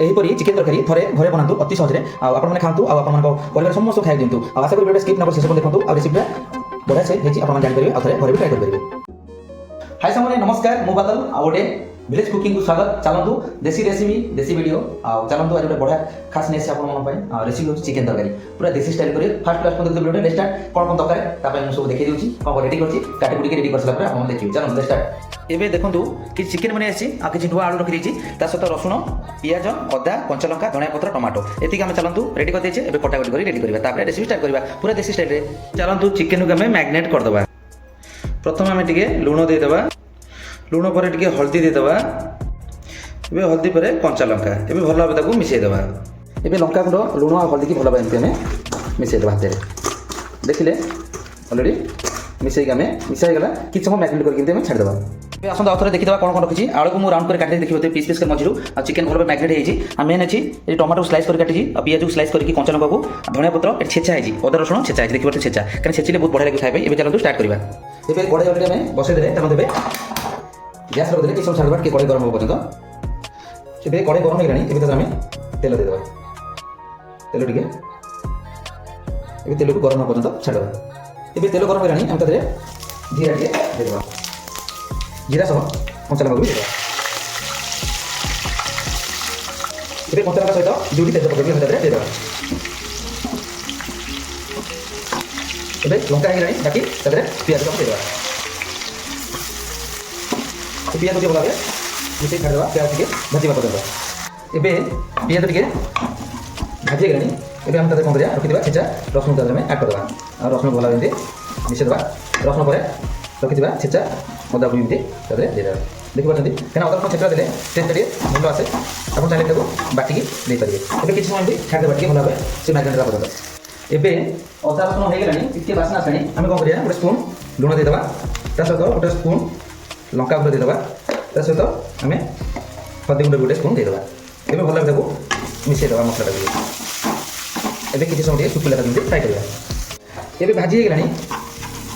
ଏହିପରି ଚିକେନ ତରକାରୀ ଥରେ ଘରେ ବନାନ୍ତୁ ଅତି ସହଜରେ ଆଉ ଆପଣମାନେ ଖାଆନ୍ତୁ ଆଉ ଆପଣମାନଙ୍କ ପରିବାର ସମସ୍ତଙ୍କୁ ଖାଇବାକୁ ଦିଅନ୍ତୁ ଆଉ ଆଶା କରି ଭିଡ଼ିଓଟା ସ୍କିପ୍ ନ କରି ଶେଷ ଦେଖନ୍ତୁ ଆଉ ରେସିପିଟା ବଢ଼ିଆ ସେ ହେଇଛି ଆପଣମାନେ ଜାଣିପାରିବେ ଆଉ ଥରେ ଘରେ ବି ଟ୍ରାଏ କରିପାରିବେ। हाय सामने नमस्कार मु बादल आ गोटे विलेज कुकिंग को स्वागत। चलतु देसी रेसिपी देसी वीडियो चलतु आज गोटे बढ़िया खास नहीं आप रेसिपी होची चिकेन तरकारी पूरा देसी स्टाइल करिए। फास्ट क्लास देखते वीडियो लेट स्टार्ट कौन कौन दरकार तापर मैं सब देखि देउची कौन रेडी करछि काटी कुटी के रेडी कर सला पर आपण देखियो। चलो लेट स्टार्ट। एबे देखंतु कि चिकेन बने आसी आ कि नुआ आलू रखि देछि ता सहित रसुण पियाज अदा कंचा लंका धनिया पत्र टमाटो एतिक हम चलतु रेडी कर देछे। एबे कटाकटी करी रेडी करबा तापर रेसिपी स्टार्ट करबा पूरा देसी स्टाइल रे। चलतु चिकेन को हमें मैरिनेट कर दबा। प्रथम हमें टिके लूण दे दबा, लूण पर टिके हल्दी दे दबा, एबे हल्दी पर कंचा लंका एबे भल भाबे ताकू मिसै दबा। एबे लंका गुंड लूण और हल्दी की भल भाबे एमती हमें मिसै दबा। हाथ देखिले ऑलरेडी मिसै के हमें मिसाई गला कि समय मैरिनेट करके हमें छाड़ दबा। एबे आसंता आउथरे देखि दबा कोन कोन रखिछि। आलू को मु राउंड कर काटि देखिबो पीस पीस के मझिरु आ चिकेन भल भाबे मैरिनेट हेछि। आ मेन अछि ए टमाटो स्लाइस कर काटिछि आ पियाज को स्लाइस करके कंचा लंका को धनिया पत्र ए छेचा हेछि अदा रसुण छेचा हेछि देखिबो छेचा कारण छेचिले बहुत बढ़िया लागि खाइबे। एबे चलंतु स्टार्ट करबा। एबे कढ़ाई ऑलरेडी हमें बसै देले तनो देबे गैस रख देले कि सब छाड़बा कि कढ़ाई गरम हो पर्यंत। एबे कढ़ाई गरम हेलानी एबे त हमें तेल दे देबा। तेल टिके एबे तेल को गरम हो पर्यंत छाड़बा। एबे तेल गरम हेलानी हम तदरे जीरा टिके दे देबा। जीरा सह कंचा लंका भी दे देबा। एबे कंचा लंका सहित दुटी तेजपत्ता भी हम तदरे दे देबा। एबे लंका हेलानी बाकी तदरे पियाज को दे देबा। पियाज को भल भाबे मिसै छाड़ देबा। पियाज टिके भाजिबा पर्यंत। एबे पियाज टिके भाजी गलानी एबे हम तदरे कोन करिया रखि देबा छेचा रसुण तदरे में ऐड कर देबा। आ रसुण भल भाबे मिसै देबा। रसुण पर रखि देबा छेचा अदा को भी तदरे दे देबा। देखि पाछंती केना अदा को छेचा देले टेस्ट टिके भल आसे आपण चाहे ताको बाटी की दे परिबे। एबे किछ समय भी छाड़ देबा टिके भल भाबे से मैरिनेट पर्यंत। एबे अदा रसुण हो गलानी टिके बासना आसानी हम कोन करिया एक स्पून लूण दे देबा ता सहित एक स्पून लंका गुंड दे देबा ता सहित हमें हल्दी गुंड गोटे स्पून दे देबा। एबे भल भाबे ताको मिसै देबा मसला टाको। एबे किछ समय टिके सुखिला ताको फ्राई करबा। एबे भाजी गलानी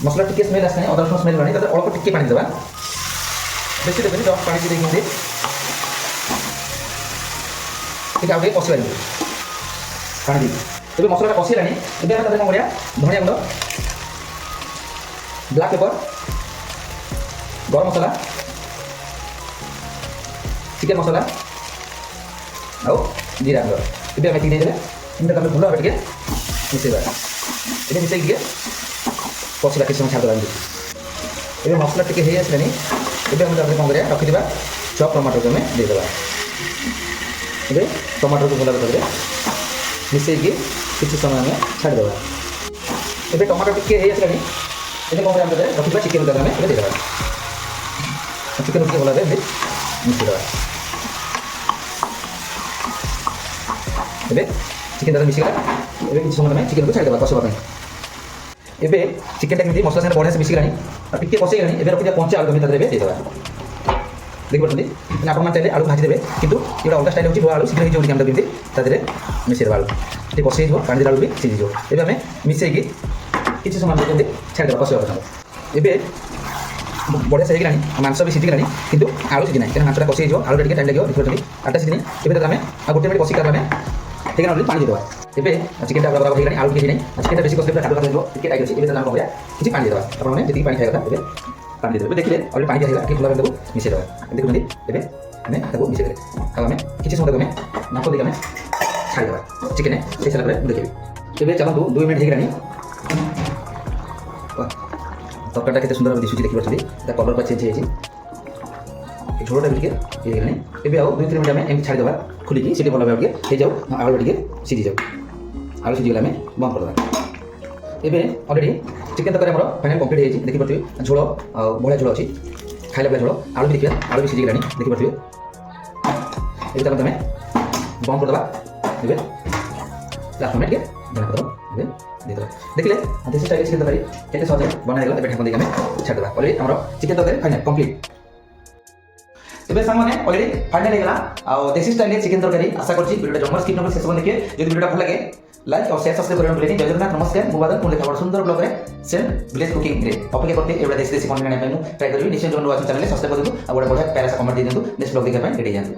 मसला टिके स्मेल आसने अदा रसुण स्मेल गलानी तते अल्प टिके पानी देबा। बेसी देबेनी जस्ट पानी दे देबे ठीक आगे पसी बारी पानी दे। एबे मसला पसी लानी एबे हम तते कोन करिया धनिया गुंड ब्लैक पेपर गरम मसला चिकेन मसला आउ जीरा गुंड एबे हम दे देबे। इनका हम भल भाबे टिके मिसैबा। एबे मिसै के पछिला किछ समय छाड़ देबा। एबे मसला टिके हे आसलानी एबे हम तते कोन करिया रखि देबा चॉप टमाटर को हमें दे देबा। एबे टमाटर को भल भाबे मिसै के किछ समय में छाड़ देबा। एबे टमाटर टिके हे आसलानी एबे कोन करिया हम तते रखि देबा चिकेन तते हमें दे देबा। चिकेन टिके भल भाबे मिसै देबा। एबे चिकेन तते मिसै गला एबे किछ समय में चिकेन को छाड़ देबा कसबा ପାଇଁ। एबे चिकेन टा केमती मसला से बढ़िया से मिसि गलानी आ टिके पसै गलानी एबे रखि दिया कंचा आलू में तते दे देबा। देखि पड़ती ना आपण चाहे आलू भाजी देबे किंतु एटा अलग स्टाइल होची आलू शीघ्र हो हम केमती तते मिसै देबा। आलू टिके पसै जो पानी आलू भी सिझि जो। एबे हमें मिसै के किछ समय में केमती छाड़ देबा कसबा पर्यंत। एबे बढ़िया से गलानी मांस भी सिझि गलानी किंतु आलू सिझि नाही कारण मांसटा पसै जो आलू टिके टाइम लागो देखि पड़ती आटा सिझि नहीं। एबे तते हमें आ गोटे मिनिट पसि कर हमें ठीक है पानी दे देबा। एबे चिकेन टा बराबर हो गलानी आलू के नहीं चिकेन टा बेसी कसबे काटो काटो टिके टाइट अछि। एबे तते हम कोन करिया किछि पानी दे देबा। आपण माने जति पानी खाइबा एबे पानी दे देबे। देखिले ऑलरेडी पानी दिया कि भल भाबे ताको मिसै देबा। देखुनी एबे हमें ताको मिसै देले आ हमें किछि समय हमें नाको दे हमें छाड़ देबा चिकेन से सला पर देखिबे। एबे चलंतु 2 मिनिट हे गलानी तरकारीटा केते सुंदर दिसुची देखि पड़छी ता कलर पर चेंज हेछि झोलटा भी टिके हे गलानी। एबे आउ 2-3 मिनिट हमें एम छाड़ देबा खुली की सिटी भल भाबे हे जाऊ आलू टिके सिझि जाऊ। आलू सिझि गला हमें बंद कर देबा। एबे ऑलरेडी चिकेन तरकारी हमर फाइनल कंप्लीट हेछि देखि पड़छी झोल बढ़िया झोल अछि खाइला बला झोल आलू भी देखिया आलू भी सिझि गलानी देखि पड़छी। एबे तब हमें बंद कर देबा। एबे लास्ट में टिके धनिया पत्र एबे दे देबा। देखिले देसी स्टाइल चिकेन तरकारी केते सहज बना गेला। एबे ढाकन दे हमें छाड़ देबा। ऑलरेडी हमर चिकेन तरकारी फाइनल कंप्लीट। एबे संग माने ऑलरेडी फाइनल हेगला आ देसी स्टाइल चिकेन तरकारी आशा करछि वीडियोटा जम्मर स्किप न कर शेष पର୍ଯ୍यंत देखिए। जदि वीडियोटा भल लागे लाइक और शेयर सब्सक्राइब करन भूलेनी। जय जगन्नाथ नमस्कार मु बादल पुन देखा बड़ सुंदर ब्लॉग रे सेम विलेज कुकिंग रे अपेक्षा करते एबे देसी कंटेंट आने पे मु ट्राई करबी। निश्चय जोन वाच चैनल सब्सक्राइब कर दियो आ बड़ बढ़िया प्यारा सा कमेंट दे दियो। नेक्स्ट ब्लॉग देखा पे रेडी जान।